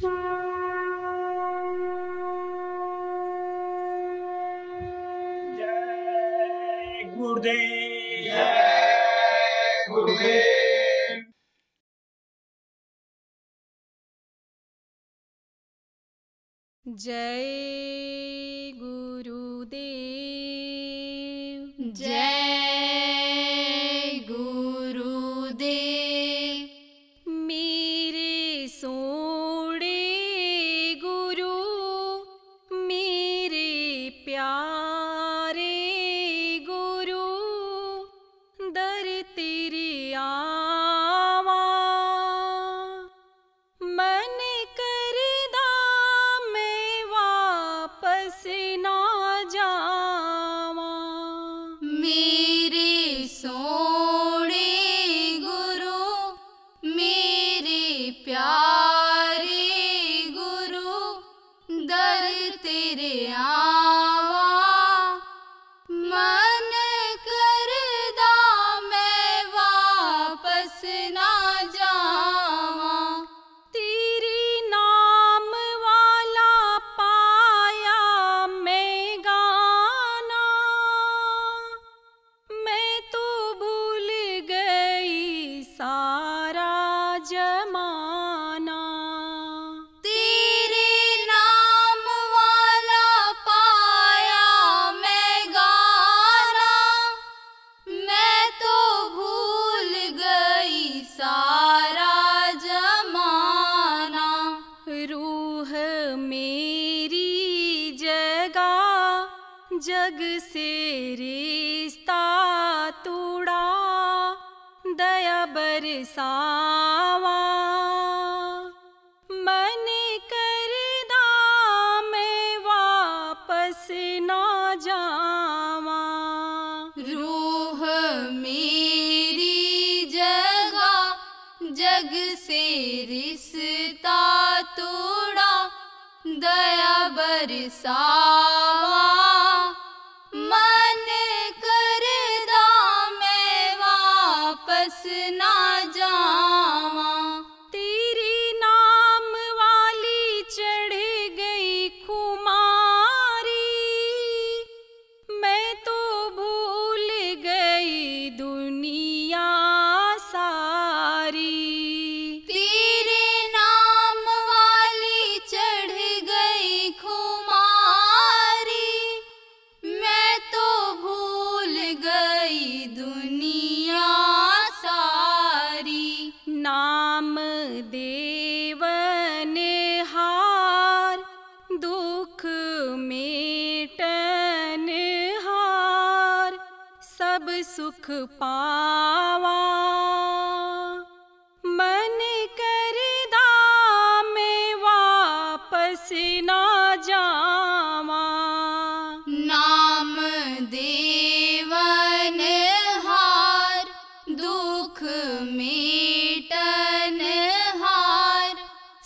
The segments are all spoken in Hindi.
जय गुरुदेव। जय गुरुदेव। जय गुरुदेव। जय गुरुदेव। मेरे सोने गुरु, मेरे प्यारे गुरु, दर तेरे आवा। मन करदा मैं वापस ना जावा। मेरे सोने गुरु, मेरे प्यारे गुरु, दर तेरे आवा। मन करदा मैं वापस ना जावा। तेरे नाम वाला पाया मैं गाना, मैं तो भूल गई सारा जमाना। तेरे नाम वाला पाया मैं गाना, मैं तो भूल गई सारा जमाना। रूह मेरी जगा, जग से रिश्ता तोड़ा, दया बरसावा। मन करदा मैं वापस ना जावा। रूह मेरी जगह जग से रिश्ता तोड़ा, दया बरसावा। मन करदा मैं वापस ना जावा। तेरी नाम वाली चढ़ गई खुमारी, मैं तो भूल गई दुनिया सारी। तेरे नाम वाली चढ़ गई खुमारी, मैं तो भूल गई दुनिया सारी। नाम देवन हार, दुख मेटन हार, सब सुख पावा। मन करदा मैं वापस ना जावा। नाम देवन हार, दुख मेटन हार,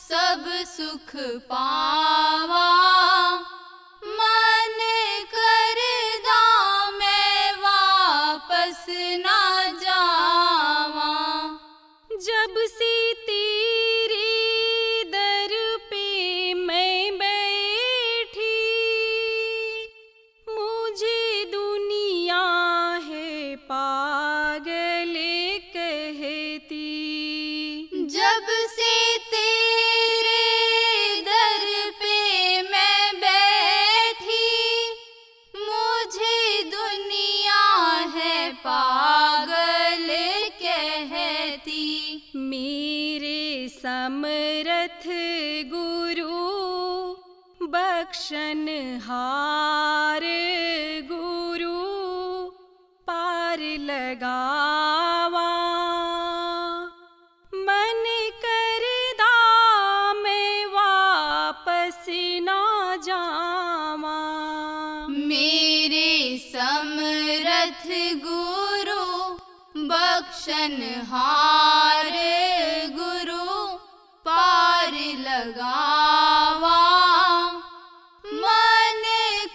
सब सुख पावा। मन करदा मैं वापस ना जावा। जब से तेरे दर पे मैं बैठी, मुझे दुनिया है पागल कहती। जब से तेरे दर पे मैं बैठी, मुझे दुनिया है पागल कहती। मेरे समरथ गुरु, बख्शनहार गुरु, पार लगावा। मन करदा मैं वापस ना जावा। मेरे समरथ गुरु, बख्शनहार गुरु, पार लगावा। मन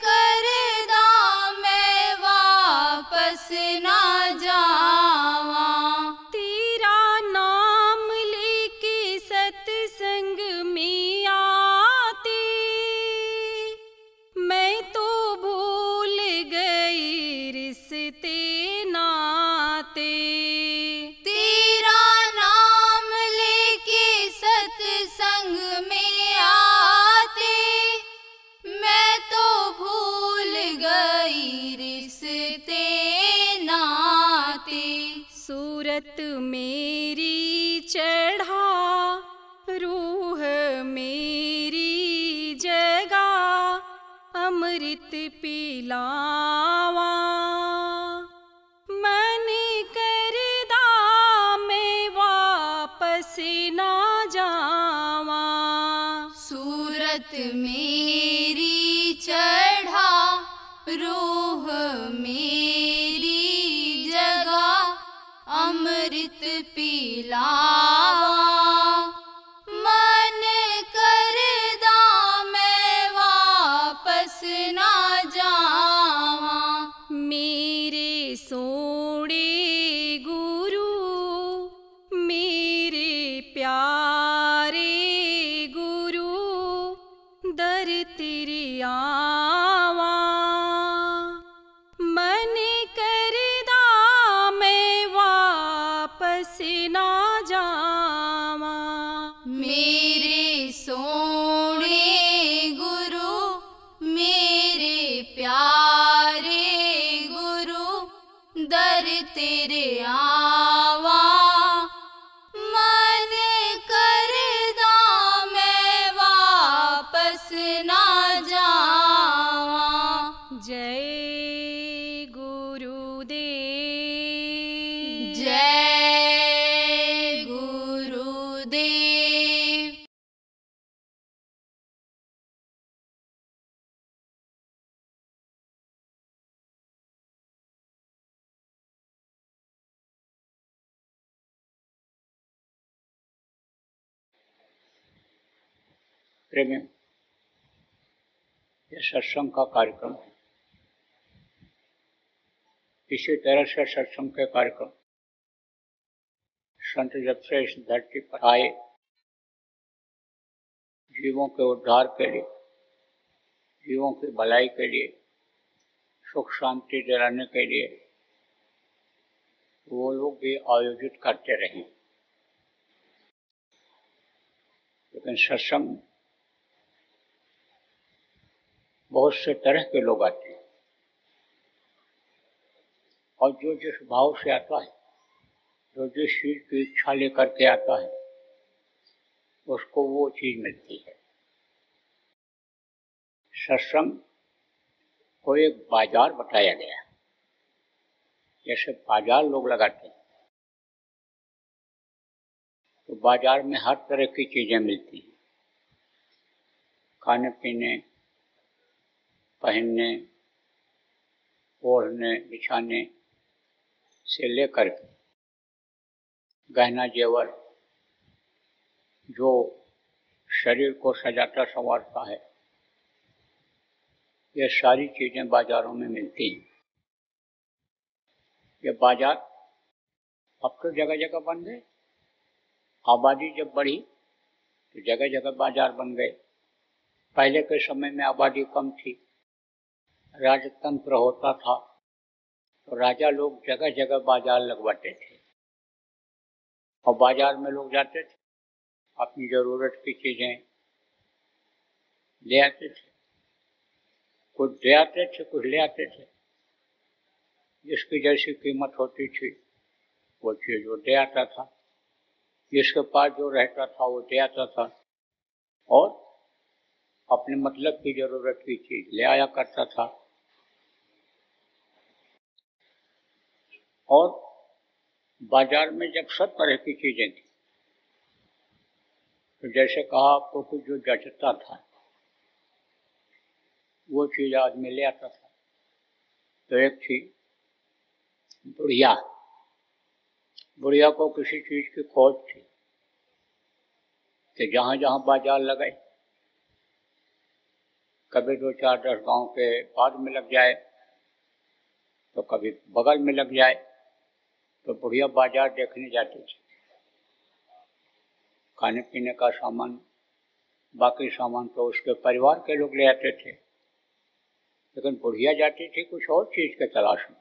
करदा मैं वापस ना जावा। तेरा नाम लेके सत्संग में अमृत पिलावा। मन करदा मैं वापस ना जावा। सूरत मेरी चढ़ा रूह मेरी जगा अमृत पिलावा। मन करदा मैं वापस ना जावा। मेरे सोने गुरु मेरे प्यारे गुरु दर तेरे आवा। मन करदा मैं वापस ना जावा। मेरे सोने गुरु मेरे प्यारे गुरु दर तेरे आवा। मन करदा मैं वापस ना जावा। जय गुरुदेव। जय गुरुदेव। प्रेमियों, यह सत्संग का कार्यक्रम है। इसी तरह से सत्संग के कार्यक्रम संत जब से इस धरती पर आए, जीवों के उद्धार के लिए, जीवों की भलाई के लिए, सुख शांति दिलाने के लिए वो लोग भी आयोजित करते रहे। लेकिन सत्संग बहुत से तरह के लोग आते हैं और जो जिस भाव से आता है, जो जिस चीज की इच्छा लेकर के आता है, उसको वो चीज मिलती है। सत्संग को एक बाजार बताया गया। जैसे बाजार लोग लगाते हैं तो बाजार में हर तरह की चीजें मिलती हैं, खाने पीने, पहनने, ओढ़ने, बिछाने से लेकर गहना जेवर, जो शरीर को सजाता संवारता है, ये सारी चीजें बाजारों में मिलती हैं। ये बाजार अब तो जगह जगह बन गए। आबादी जब बढ़ी तो जगह जगह बाजार बन गए। पहले के समय में आबादी कम थी, राजतंत्र होता था, तो राजा लोग जगह जगह बाजार लगवाते थे और बाजार में लोग जाते थे, अपनी जरूरत की चीजें ले आते थे। कुछ दे आते थे, कुछ ले आते थे। जिसकी जैसी कीमत होती थी वो चीज वो दे आता था, जिसके पास जो रहता था वो दे आता था और अपने मतलब की जरूरत की चीज ले आया करता था। और बाजार में जब सब तरह की चीजें थी तो जैसे कहा आपको कि जो जचता था वो चीज आदमी ले आता था। तो एक थी बुढ़िया। बुढ़िया को किसी चीज की खोज थी कि जहां जहां बाजार लगाए, कभी 2-4-10 गांव के पास में लग जाए तो कभी बगल में लग जाए, तो बुढ़िया बाजार देखने जाती थी। खाने पीने का सामान, बाकी सामान तो उसके परिवार के लोग ले आते थे, लेकिन बुढ़िया जाती थी कुछ और चीज के तलाश में।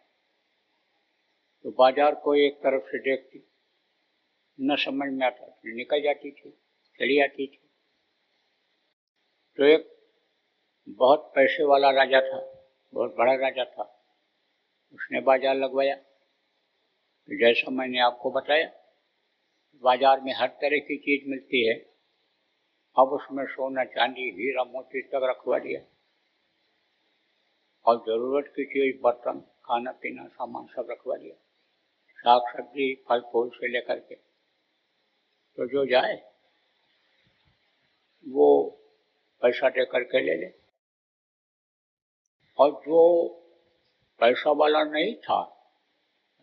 तो बाजार को एक तरफ से देखती, न समझ में आता तो निकल जाती थी, चली आती थी। तो एक बहुत पैसे वाला राजा था, बहुत बड़ा राजा था, उसने बाजार लगवाया। तो जैसा मैंने आपको बताया, बाजार में हर तरह की चीज मिलती है। अब उसमें सोना चांदी हीरा मोती तक रखवा दिया। और ज़रूरत की चीज़ बर्तन खाना पीना सामान सब रखवा दिया, साग सब्जी फल फूल से लेकर के। तो जो जाए वो पैसा दे करके ले ले। और जो पैसा वाला नहीं था,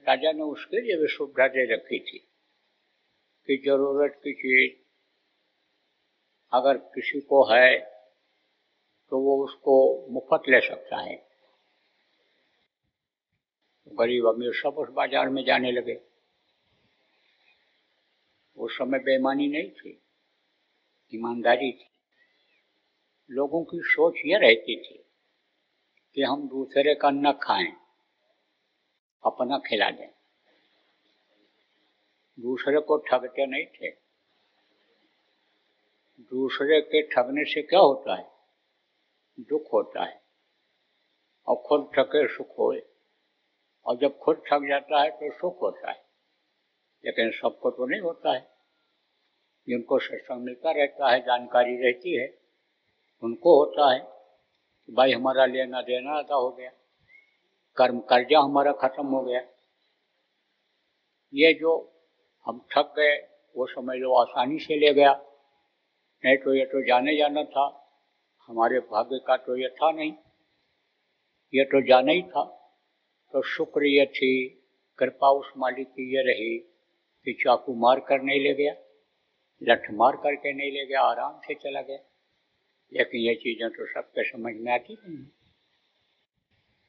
राजा ने उसके लिए भी सुविधा दे रखी थी कि जरूरत की चीज अगर किसी को है तो वो उसको मुफ्त ले सकता है। तो गरीब अमीर सब उस बाजार में जाने लगे। उस समय बेईमानी नहीं थी, ईमानदारी थी। लोगों की सोच ये रहती थी कि हम दूसरे का न खाएं, अपना खिला दें। दूसरे को ठगते नहीं थे। दूसरे के ठगने से क्या होता है? दुख होता है। और खुद ठगे सुख होए, और जब खुद ठग जाता है तो सुख होता है। लेकिन सबको तो नहीं होता है। जिनको सत्संग मिलता रहता है, जानकारी रहती है, उनको होता है कि भाई हमारा लेना देना अदा हो गया, कर्जा हमारा खत्म हो गया। ये जो हम ठग गए वो समझ लो आसानी से ले गया, नहीं तो ये तो जाने जाना था। हमारे भाग्य का तो ये था नहीं, ये तो जाना ही था। तो शुक्र ये थी, कृपा उस मालिक की ये रही कि चाकू मार कर नहीं ले गया, लठ मार करके नहीं ले गया, आराम से चला गया। लेकिन ये चीज़ें तो सबके समझ में आती नहीं।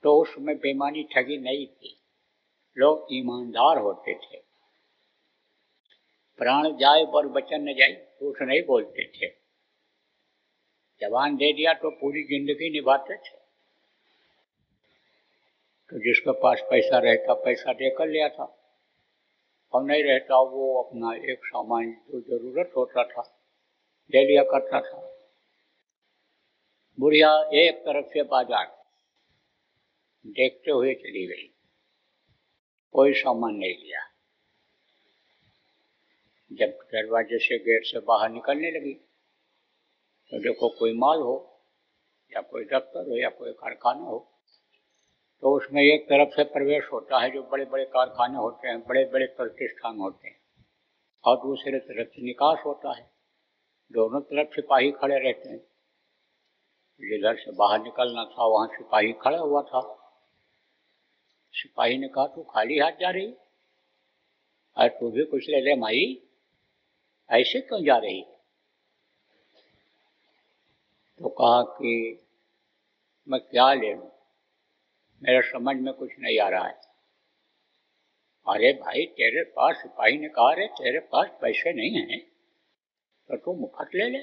तो उसमें बेईमानी ठगी नहीं थी, लोग ईमानदार होते थे। प्राण जाए पर वचन न जाए, झूठ नहीं बोलते थे। जबान दे दिया तो पूरी जिंदगी निभाते थे। तो जिसके पास पैसा रहता पैसा देकर लिया था, और नहीं रहता वो अपना एक सामान जो जरूरत होता था ले लिया करता था। बुढ़िया एक तरफ से बाजार देखते हुए चली गई, कोई सामान नहीं लिया। जब दरवाजे से गेट से बाहर निकलने लगी तो देखो कोई माल हो या कोई दफ्तर हो या कोई कारखाना हो, तो उसमें एक तरफ से प्रवेश होता है जो बड़े बड़े कारखाने होते हैं, बड़े बड़े प्रतिष्ठान होते हैं, और दूसरे तरफ से निकास होता है। दोनों तरफ सिपाही खड़े रहते हैं। जिधर से बाहर निकलना था वहाँ सिपाही खड़ा हुआ था। सिपाही ने कहा, तू खाली हाथ जा रही, अरे तू भी कुछ ले ले माई, ऐसे क्यों जा रही? तो कहा कि मैं क्या ले लूं, मेरे समझ में कुछ नहीं आ रहा है। अरे भाई तेरे पास, सिपाही ने कहा, रे तेरे पास पैसे नहीं हैं तो तू मुफ्त ले ले।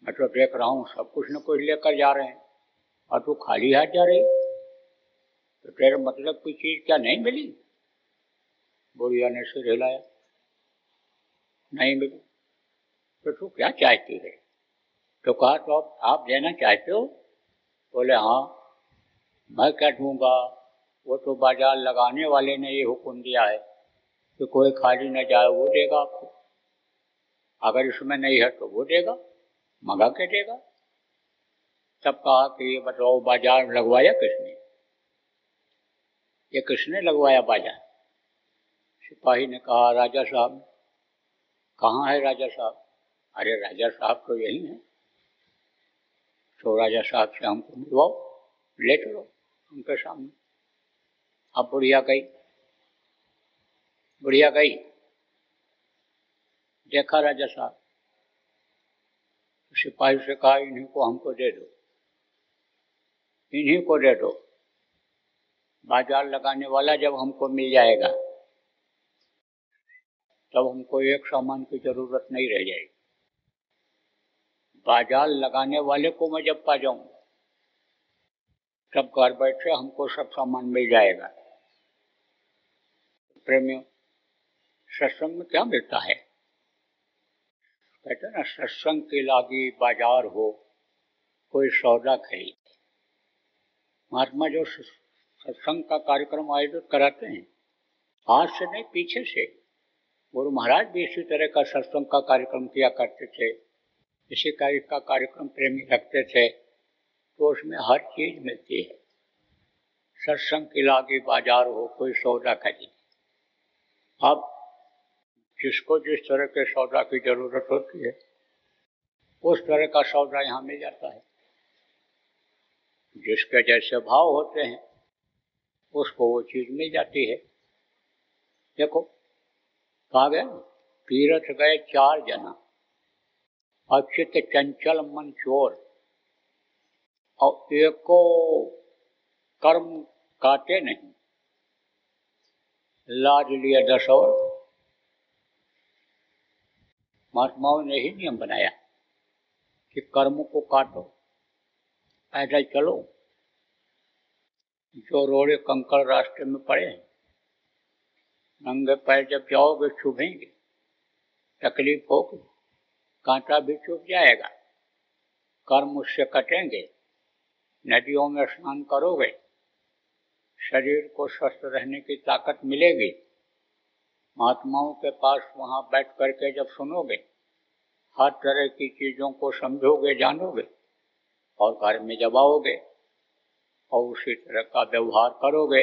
मैं तो देख रहा हूँ सब कुछ न कुछ लेकर जा रहे हैं और तू खाली हाथ जा रही, तो तेरे मतलब की चीज क्या नहीं मिली? बुढ़िया ने सिर हिलाया, नहीं मिली। तो तू क्या चाहती है? तो कहा, तो आप देना चाहते हो? बोले हाँ। मैं क्या दूंगा, वो तो बाजार लगाने वाले ने ये हुक्म दिया है कि कोई खाली न जाए, वो देगा आपको। अगर इसमें नहीं है तो वो देगा, मंगा के देगा। तब कहा कि ये बताओ बाजार लगवाया किसने? ये किसने लगवाया बाजार? सिपाही ने कहा, राजा साहब। कहाँ है राजा साहब? अरे राजा साहब तो यही हैं। तो राजा साहब से हमको मिलवाओ, ले चलो उनके सामने। अब बुढ़िया गई, देखा राजा साहब, सिपाही से कहा, इन्हीं को हमको दे दो, इन्हीं को दे दो। बाजार लगाने वाला जब हमको मिल जाएगा तब हमको एक सामान की जरूरत नहीं रह जाएगी। बाजार लगाने वाले को मैं जब पा जाऊं तब घर बैठे हमको सब सामान मिल जाएगा। प्रेमियों, सत्संग में क्या मिलता है? कहते हैं ना, सत्संग के लागी बाजार हो, कोई सौदा खरीद। महात्मा जो सत्संग का कार्यक्रम आयोजित कराते हैं, आज से नहीं पीछे से, गुरु महाराज भी इसी तरह का सत्संग का कार्यक्रम किया करते थे। इसी कार्य का कार्यक्रम प्रेमी रखते थे। तो उसमें हर चीज मिलती है, सत्संग की लागी बाजार हो, कोई सौदा खरीदे। अब जिसको जिस तरह के सौदा की जरूरत होती है उस तरह का सौदा यहाँ मिल जाता है। जिसके जैसे भाव होते हैं उसको वो चीज मिल जाती है। देखो कहा गया, तीर्थ गए 4 जना, अचित चंचल मन चोर, और एको कर्म काटे नहीं, लाज लिए 10 और। महात्माओं ने ही नियम बनाया कि कर्म को काटो, पैदल चलो। जो रोड़े कंकड़ रास्ते में पड़े हैं, नंगे पैर जब जाओगे चुभेंगे, तकलीफ होगी, कांटा भी चुभ जाएगा, कर्म उससे कटेंगे। नदियों में स्नान करोगे, शरीर को स्वस्थ रहने की ताकत मिलेगी। महात्माओं के पास वहां बैठ करके जब सुनोगे, हर तरह की चीजों को समझोगे, जानोगे, और घर में जब आओगे और उसी तरह का व्यवहार करोगे,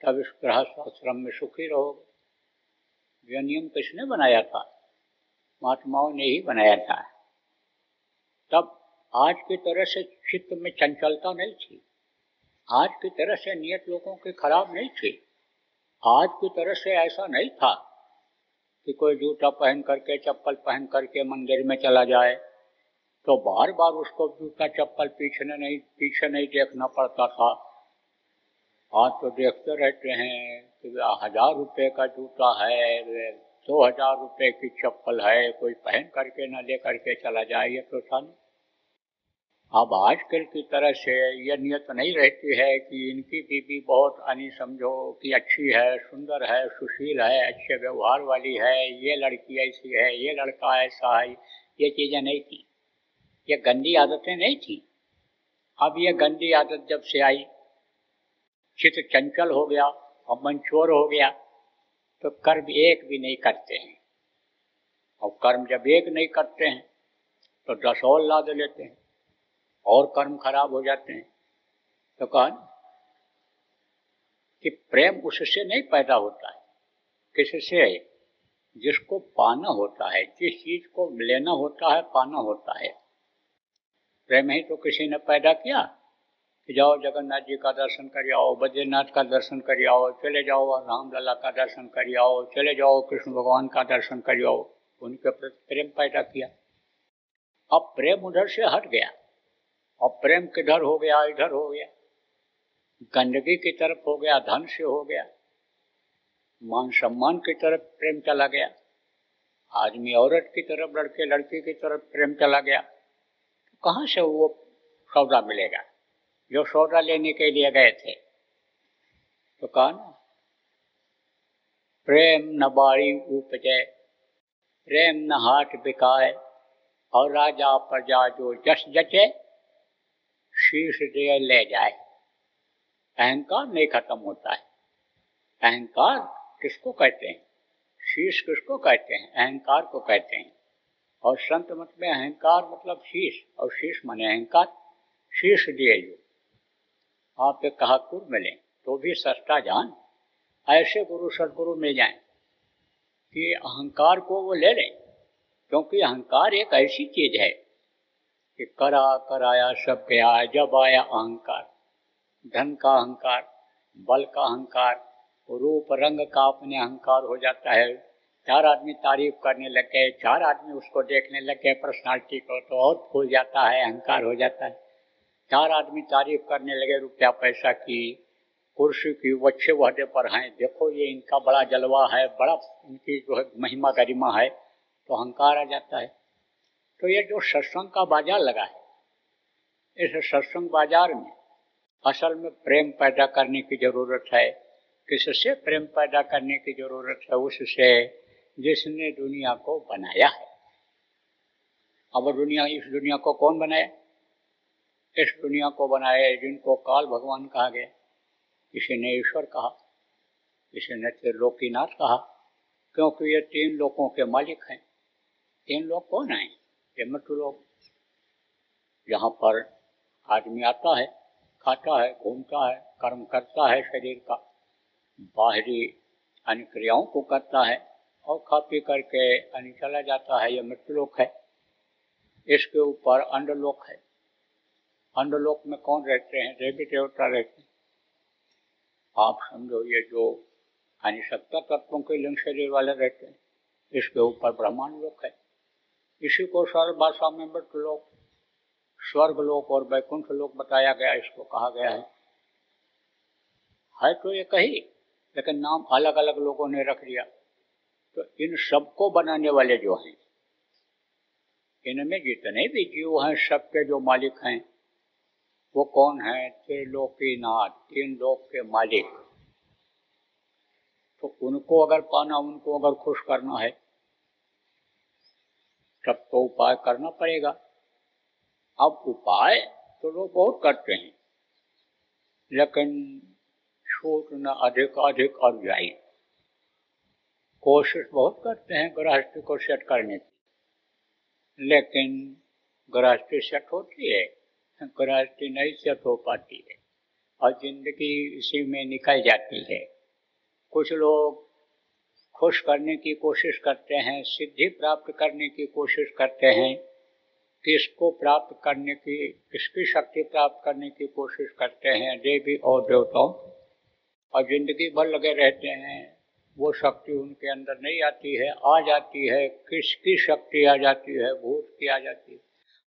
तब इस गृहस्थ आश्रम में सुखी रहोगे। यह नियम किसने बनाया था? महात्माओं ने ही बनाया था। तब आज की तरह से चित्त में चंचलता नहीं थी, आज की तरह से नियत लोगों की खराब नहीं थी, आज की तरह से ऐसा नहीं था कि कोई जूता पहन करके, चप्पल पहन करके मंदिर में चला जाए तो बार बार उसको जूता चप्पल पीछे नहीं देखना पड़ता था। आज तो देखते रहते हैं कि 1000 रुपये का जूता है, 2000 रुपये की चप्पल है, कोई पहन करके न ले करके चला जाए, ये तो था नहीं। अब आजकल की तरह से यह नियत नहीं रहती है कि इनकी बीवी बहुत अनी समझो कि अच्छी है, सुंदर है, सुशील है, अच्छे व्यवहार वाली है, ये लड़की ऐसी है, ये लड़का ऐसा है। ये चीज़ें नहीं थी, ये गंदी आदतें नहीं थी। अब ये गंदी आदत जब से आई, चित्त चंचल हो गया और मन चोर हो गया, तो कर्म एक भी नहीं करते हैं। और कर्म जब एक नहीं करते हैं तो 10 और लाद लेते हैं और कर्म खराब हो जाते हैं। तो कहा कि प्रेम उससे नहीं पैदा होता है, किससे? जिसको पाना होता है, जिस चीज को लेना होता है, पाना होता है। प्रेम ही तो किसी ने पैदा किया कि जाओ जगन्नाथ जी का दर्शन कर आओ, बद्रीनाथ का दर्शन कर आओ, चले जाओ रामलला का दर्शन कर आओ, चले जाओ कृष्ण भगवान का दर्शन कर आओ। उनके प्रति प्रेम पैदा किया। अब प्रेम उधर से हट गया और प्रेम किधर हो गया? इधर हो गया, गंदगी की तरफ हो गया, धन से हो गया, मान सम्मान की तरफ प्रेम चला गया, आदमी औरत की तरफ, लड़के लड़की की तरफ प्रेम चला गया। तो कहाँ से वो सौदा मिलेगा जो सौदा लेने के लिए गए थे? तो कहा ना, प्रेम न बाड़ी उपजे, प्रेम न हाथ बिकाए, और राजा प्रजा जो जस जचे, शीश दे ले जाए। अहंकार नहीं खत्म होता है। अहंकार किसको कहते हैं? शीश किसको कहते हैं? अहंकार को कहते हैं। और संत मत में अहंकार मतलब शीश, और शीश माने अहंकार। शीश दिए जो आप एक कहाकुर मिले तो भी सस्ता जान, ऐसे गुरु सदगुरु मिल जाए कि अहंकार को वो ले लें। क्योंकि अहंकार एक ऐसी चीज है कि कराया सब गया। जब आया अहंकार, धन का अहंकार, बल का अहंकार, रूप रंग का अपने अहंकार हो जाता है। 4 आदमी तारीफ करने लगे, 4 आदमी उसको देखने लगे पर्सनालिटी को, तो और फूल जाता है, अहंकार हो जाता है। 4 आदमी तारीफ करने लगे रुपया पैसा की, कुर्सी की, वो अच्छे वहदे पर हैं, देखो ये इनका बड़ा जलवा है, बड़ा इनकी जो है महिमा गरिमा है, तो अहंकार आ जाता है। तो ये जो सत्संग का बाजार लगा है, इस सत्संग बाजार में असल में प्रेम पैदा करने की जरूरत है। किससे प्रेम पैदा करने की जरूरत है? उससे जिसने दुनिया को बनाया है। अब इस दुनिया को कौन बनाया? इस दुनिया को बनाया जिनको काल भगवान कहा गया, किसी ने ईश्वर कहा, किसी ने त्रिलोकीनाथ कहा, क्योंकि ये 3 लोकों के मालिक हैं। 3 लोग कौन हैं? ये मृत्यु लोग, जहाँ पर आदमी आता है खाता है, घूमता है, कर्म करता है, शरीर का बाहरी अन्य क्रियाओं को करता है और खा पी करके अन्य चला जाता है। यह मृत्युलोक है। इसके ऊपर अंडलोक है। अंडलोक में कौन रहते हैं? देवी देवता रहते हैं। आप समझो, ये जो अन्य 70 तत्वों के लिंग शरीर वाले रहते हैं, इसके ऊपर ब्रह्मांड लोक है। इसी को सरल भाषा में मृत्युलोक, स्वर्गलोक और वैकुंठ लोक बताया गया, इसको कहा गया है तो ये कही, लेकिन नाम अलग अलग लोगों ने रख दिया। तो इन सबको बनाने वाले जो हैं, इनमें जितने भी जीव हैं, सबके जो मालिक हैं वो कौन है? त्रिलोकीनाथ, 3 लोक के मालिक। तो उनको अगर पाना, उनको अगर खुश करना है, तब तो उपाय करना पड़ेगा। अब उपाय तो लोग बहुत करते हैं, लेकिन छूट न अधिक अनुयायी। कोशिश बहुत करते हैं गृहस्थी को सेट करने की, लेकिन गृहस्थी सेट होती है, गृहस्थी नहीं सेट हो पाती है और जिंदगी इसी में निकल जाती है। कुछ लोग खुश करने की कोशिश करते हैं, सिद्धि प्राप्त करने की कोशिश करते हैं, किसको प्राप्त करने की, किसकी शक्ति प्राप्त करने की कोशिश करते हैं? देवी और देवताओं, और जिंदगी भर लगे रहते हैं। वो शक्ति उनके अंदर नहीं आती है, आ जाती है। किसकी शक्ति आ जाती है? भूत की आ जाती है,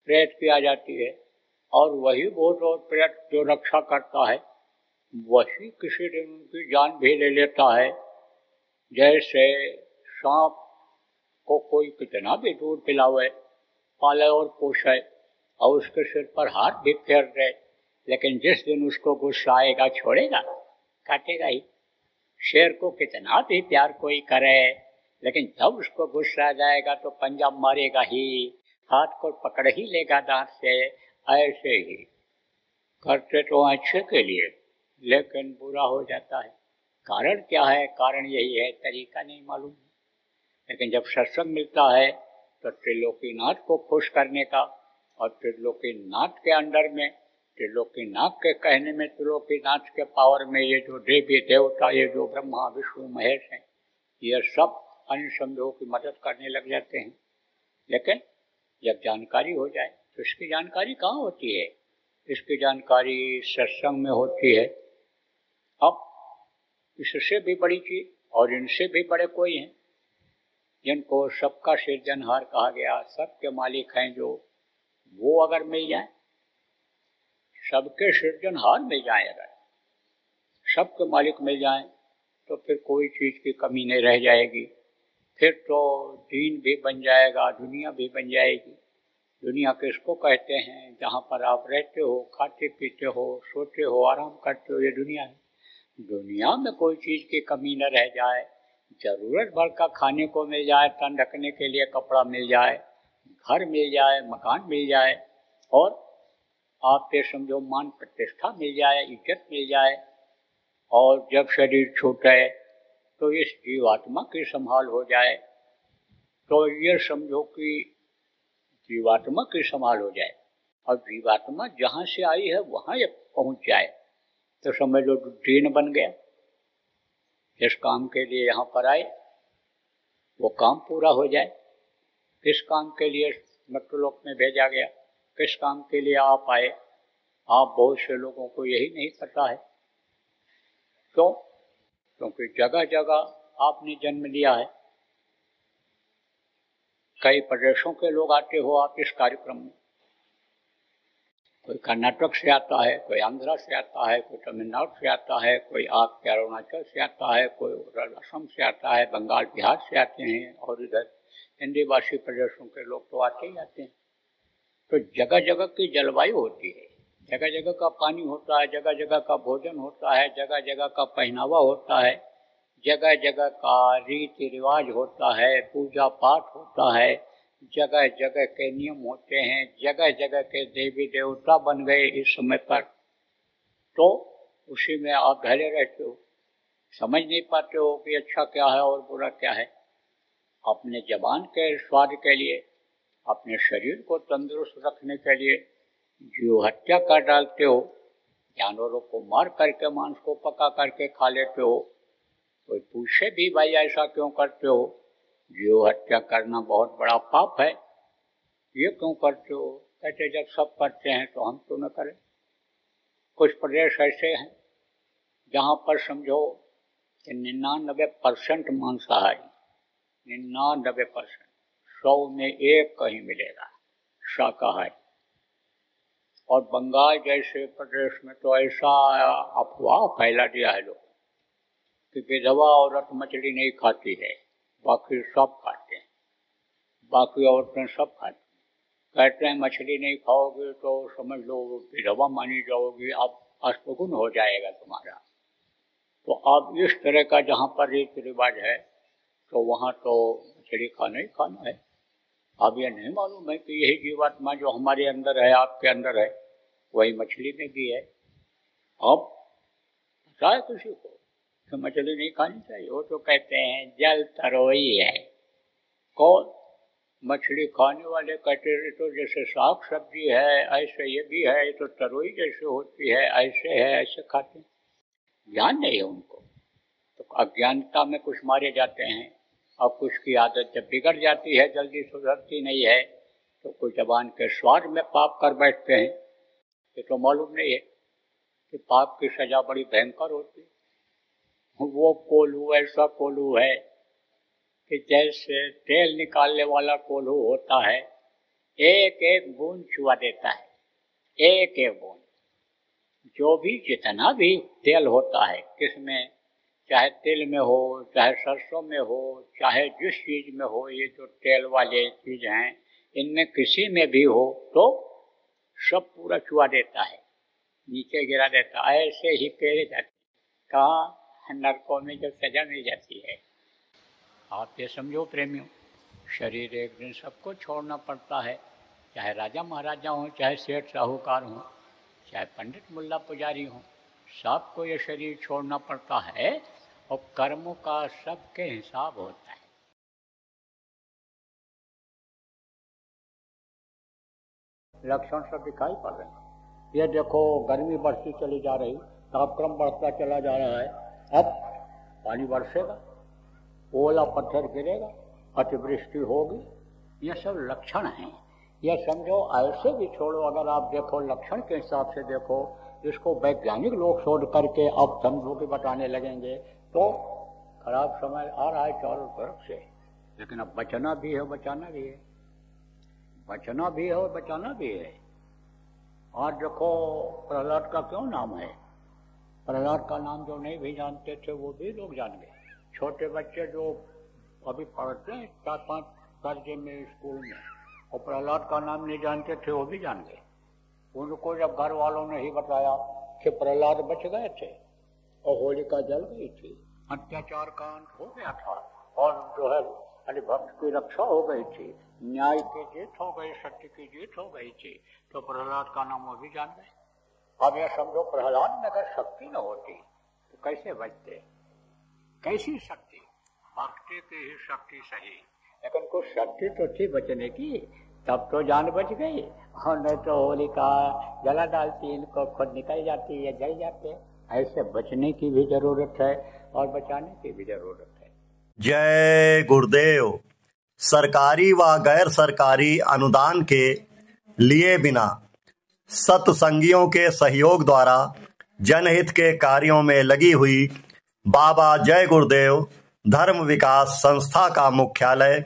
प्रेत की आ जाती है। और वही भूत और प्रेत जो रक्षा करता है, वही किसी दिन उनकी जान भी ले लेता है। जैसे सांप को कोई कितना भी दूध पिलावे, पाले और पोषे और उसके सिर पर हाथ भी फेर दे, लेकिन जिस दिन उसको गुस्सा आएगा, छोड़ेगा? काटेगा ही। शेर को कितना भी प्यार कोई करे, लेकिन जब उसको गुस्सा आ जाएगा तो पंजा मारेगा ही, हाथ को पकड़ ही लेगा दांत से। ऐसे ही करते तो अच्छे के लिए, लेकिन बुरा हो जाता है। कारण क्या है? कारण यही है, तरीका नहीं मालूम। लेकिन जब सत्संग मिलता है तो त्रिलोकीनाथ को खुश करने का, और त्रिलोकीनाथ के अंडर में, त्रिलोकीनाथ के कहने में, त्रिलोकीनाथ के पावर में ये जो देवी देवता, ये जो ब्रह्मा विष्णु महेश हैं, ये सब अन्य संदेहों की मदद करने लग जाते हैं। लेकिन जब जानकारी हो जाए तो इसकी जानकारी कहाँ होती है? इसकी जानकारी सत्संग में होती है। अब इससे भी बड़ी चीज और इनसे भी बड़े कोई हैं, जिनको सबका सृजनहार कहा गया, सबके मालिक हैं जो, वो अगर मिल जाए, सबके सृजनहार मिल जाए, अगर सबके मालिक मिल जाए, तो फिर कोई चीज की कमी नहीं रह जाएगी। फिर तो दीन भी बन जाएगा, दुनिया भी बन जाएगी। दुनिया किसको कहते हैं? जहाँ पर आप रहते हो, खाते पीते हो, सोते हो, आराम करते हो, ये दुनिया है। दुनिया में कोई चीज की कमी न रह जाए, जरूरत भर का खाने को मिल जाए, तन ढकने के लिए कपड़ा मिल जाए, घर मिल जाए, मकान मिल जाए, और आप ये समझो मान प्रतिष्ठा मिल जाए, इज्जत मिल जाए। और जब शरीर छूटे तो इस जीवात्मा की संभाल हो जाए, तो ये समझो कि जीवात्मा की संभाल हो जाए, और जीवात्मा जहाँ से आई है वहाँ ये पहुँच जाए, तो समझ लो दीन बन गया। जिस काम के लिए यहाँ पर आए वो काम पूरा हो जाए। किस काम के लिए मृत्युलोक में भेजा गया, किस काम के लिए आप आए, आप बहुत से लोगों को यही नहीं पता है। क्यों? क्योंकि जगह जगह आपने जन्म लिया है। कई प्रदेशों के लोग आते हो आप इस कार्यक्रम में। कोई कर्नाटक से आता है, कोई आंध्रा से आता है, कोई तमिलनाडु से आता है, कोई आपके अरुणाचल से आता है, कोई असम से आता है, बंगाल बिहार से आते हैं, और इधर हिंदी भाषी प्रदेशों के लोग तो आते ही आते हैं। तो जगह जगह की जलवायु होती है, जगह जगह का पानी होता है, जगह जगह का भोजन होता है, जगह जगह का पहनावा होता है, जगह जगह का रीति रिवाज होता है, पूजा पाठ होता है, जगह जगह के नियम होते हैं, जगह जगह के देवी देवता बन गए इस समय पर। तो उसी में आप ढले रहते हो, समझ नहीं पाते हो कि अच्छा क्या है और बुरा क्या है। अपने जबान के स्वाद के लिए, अपने शरीर को तंदुरुस्त रखने के लिए जीव हत्या कर डालते हो, जानवरों को मार करके मांस को पका करके खा लेते हो। कोई पूछे भी भाई ऐसा क्यों करते हो, जीव हत्या करना बहुत बड़ा पाप है, ये क्यों करते हो? कहते जब सब करते हैं तो हम क्यों न करें। कुछ प्रदेश ऐसे हैं जहाँ पर समझो कि 99% मांसाहारी, 99%, 100 में एक कहीं मिलेगा शाकाहारी। और बंगाल जैसे प्रदेश में तो ऐसा अफवाह फैला दिया है लोग कि विधवा औरत मछली नहीं खाती है, बाकी सब खाते हैं, बाकी औरतें सब खाती हैं। कहते हैं मछली नहीं खाओगे तो समझ लो विधवा मानी जाओगी, अब अष्टगुण हो जाएगा तुम्हारा। तो अब इस तरह का जहाँ पर रीति रिवाज है तो वहाँ तो मछली खाना ही खाना है। अब यह नहीं मालूम है कि यही जीवात्मा जो हमारे अंदर है, आपके अंदर है, वही मछली में भी है। अब पता है किसी को कि मछली नहीं खानी चाहिए? वो तो कहते हैं जल तरोई है। कौन? मछली खाने वाले कहते हैं तो जैसे साग सब्जी है ऐसे ये भी है, ये तो तरोई जैसे होती है, ऐसे है, ऐसे खाते हैं। ज्ञान नहीं है उनको, तो अज्ञानता में कुछ मारे जाते हैं। अब कुछ की आदत जब बिगड़ जाती है, जल्दी सुधरती नहीं है, तो कुछ जबान के स्वाद में पाप कर बैठते हैं। ये तो मालूम नहीं है कि पाप की सजा बड़ी भयंकर होती है। वो कोल्हू ऐसा कोल्हू है कि जैसे तेल निकालने वाला कोल्हू होता है, एक एक बूंद चुआ देता है, एक एक बूंद। जो भी जितना भी तेल होता है किसमें, चाहे तिल में हो, चाहे सरसों में हो, चाहे जिस चीज में हो, ये जो तेल वाले चीज हैं इनमें किसी में भी हो तो सब पूरा चुआ देता है, नीचे गिरा देता है। ऐसे ही पेड़ जाते कहाँ नरकों में जब सजा मिल जाती है। आप ये समझो प्रेमियों, शरीर एक दिन सबको छोड़ना पड़ता है, चाहे राजा महाराजा हों, चाहे सेठ साहूकार हों, चाहे पंडित मुल्ला पुजारी हों, सबको ये शरीर छोड़ना पड़ता है और कर्मों का सबके हिसाब होता है। लक्षण सब दिखाई पड़ रहे हैं। ये देखो गर्मी बढ़ती चली जा रही, तापक्रम बढ़ता चला जा रहा है, अब पानी बरसेगा, ओला पत्थर गिरेगा, अतिवृष्टि होगी, ये सब लक्षण हैं। यह समझो ऐसे भी छोड़ो, अगर आप देखो लक्षण के हिसाब से देखो, इसको वैज्ञानिक लोग शोध करके अब समझो के बताने लगेंगे तो खराब समय आ रहा है चारों तरफ से। लेकिन अब बचना भी है, बचाना भी है, बचना भी है और बचाना भी है। और देखो प्रहलाद का क्यों नाम है, प्रहलाद का नाम जो नहीं भी जानते थे वो भी लोग जान गए। छोटे बच्चे जो अभी पढ़ते हैं 4-5 दर्जे में स्कूल में, और प्रहलाद का नाम नहीं जानते थे वो भी जान गए। उनको जब घर वालों ने ही बताया कि प्रहलाद बच गए थे और होलिका जल गई थी, अत्याचार का अंत हो गया था और जो है हरिभक्त की रक्षा हो गई थी, न्याय की जीत हो गई, सत्य की जीत हो गई थी, तो प्रहलाद का नाम वो भी जान गए। अब यह समझो प्रहलाद में अगर शक्ति न होती तो कैसे बचते? कैसी शक्ति? भक्ति की ही शक्ति सही, लेकिन कुछ शक्ति तो थी बचने की, तब तो जान बच गई। और नहीं तो होलिका जला डालती, इनको खुद निकल जाती है, जल जाते। ऐसे बचने की भी जरूरत है और बचाने की भी जरूरत है। जय गुरुदेव। सरकारी व गैर सरकारी अनुदान के लिए बिना सत्संगियों के सहयोग द्वारा जनहित के कार्यों में लगी हुई बाबा जय गुरुदेव धर्म विकास संस्था का मुख्यालय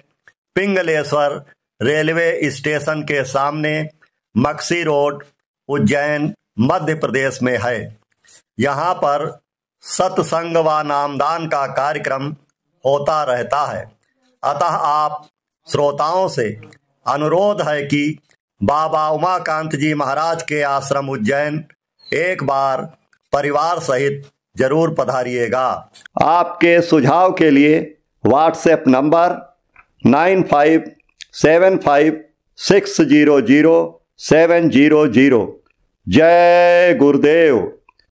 पिंगलेश्वर रेलवे स्टेशन के सामने मक्सी रोड, उज्जैन, मध्य प्रदेश में है। यहाँ पर सत्संग व नामदान का कार्यक्रम होता रहता है। अतः आप श्रोताओं से अनुरोध है कि बाबा उमाकांत जी महाराज के आश्रम उज्जैन एक बार परिवार सहित जरूर पधारिएगा। आपके सुझाव के लिए व्हाट्सएप नंबर 9575600700। जय गुरुदेव।